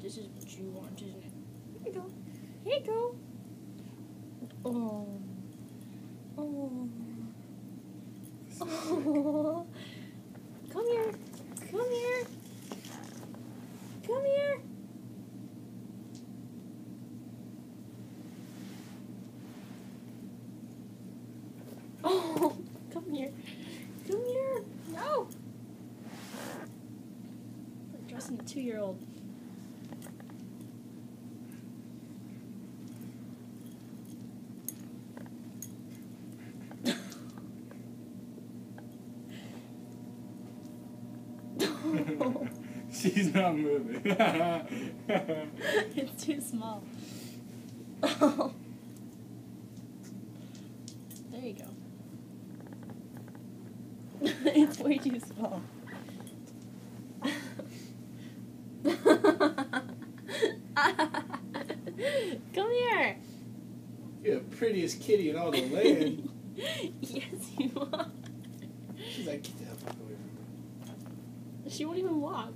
This is what you want, isn't it? Here you go. Here you go. Oh. Oh. Oh. Come here. Come here. Come here. Oh, come here. Come here. No. We're dressing a 2-year-old. She's not moving. It's too small. Oh. There you go. It's way too small. Come here. You're the prettiest kitty in all the land. Yes, you are. She's like, get the hell away from me. She won't even walk.